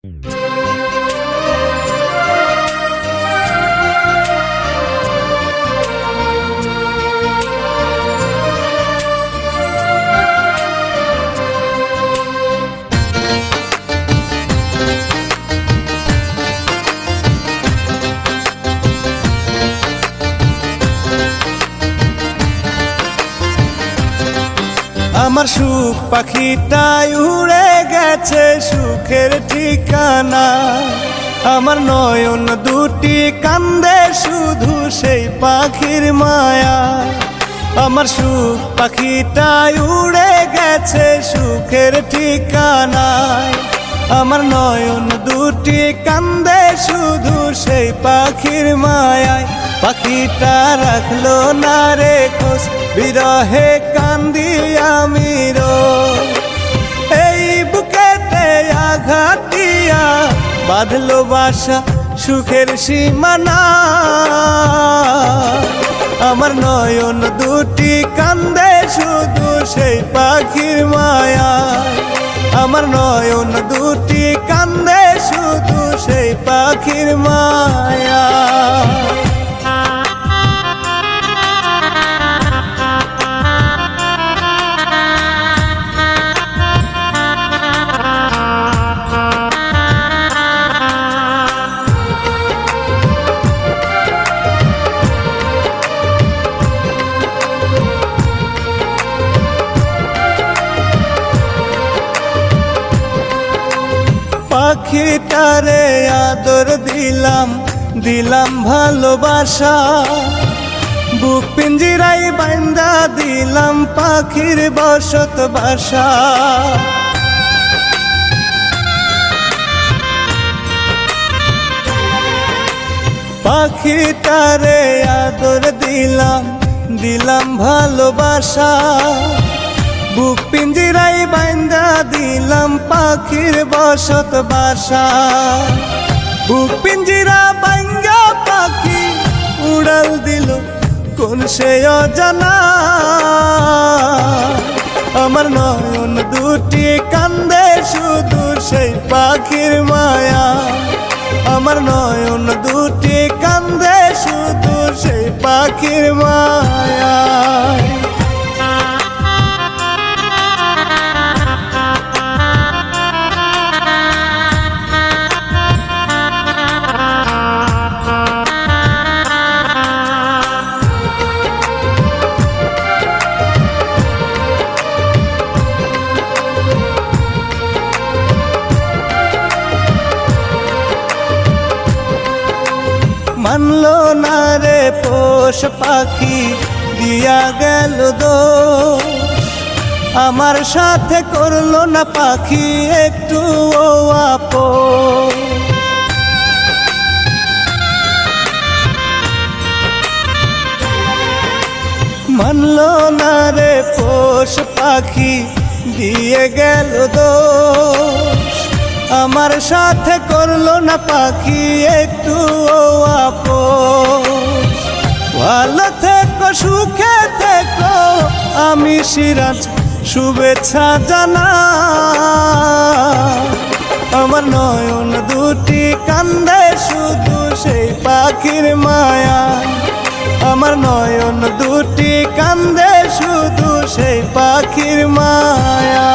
আমার সুখ পাখিটাই উড়ে গেছে সুখের ঠিকানা। আমার নয়ন দুটি কান্দে শুধু সেই পাখির মায়া। আমার সুখ পাখিটাই উড়ে গেছে সুখের ঠিকানায়। আমার নয়ন দুটি কান্দে শুধু সেই পাখির মায়ায়। পাখিটা রাখলো না রে খোঁজ, বিরহে কান্দি আমি রোজ। এই বুকেতে আঘাত দিয়া বাঁধলো বাসা সুখের সীমানা। আমার নয়ন দুটি কান্দে শুধু সেই পাখির মায়ায়। আমার নয়ন দুটি কান্দে শুধু সেই পাখির মায়া। পাখিটারে আদর দিলাম, দিলাম ভালোবাসা। বুক পিঞ্জিরাই বান্দা দিলাম পাখির বসত বাসা। পাখিটারে আদর দিলাম, দিলাম ভালোবাসা। বুক পিঞ্জিরাই বান্দা দিলাম পাখির বসত বাসা। বুক পিঞ্জিরা বাঙ্গা পাখি উড়াল দিল কোন সে অজানা। আমার নয়ন দুটি কান্দে শুধু সেই পাখির মায়া। আমার নয়ন দুটি কান্দে শুধু সেই পাখির মায়া। মানলো না রে পোষ পাখি দিয়া গেল দোষ। আমার সাথে করলো না পাখি একটু আপন। মানলো না রে পোষ পাখি দিয়ে গেল দোষ। আমার সাথে করলো না পাখি একটু আপোষ। ভালো থেকো সুখে থেকো আমি সিরাজ শুভেচ্ছা জানা। আমার নয়ন দুটি কান্দে শুধু সেই পাখির মায়া। আমার নয়ন দুটি কান্দে শুধু সেই পাখির মায়া।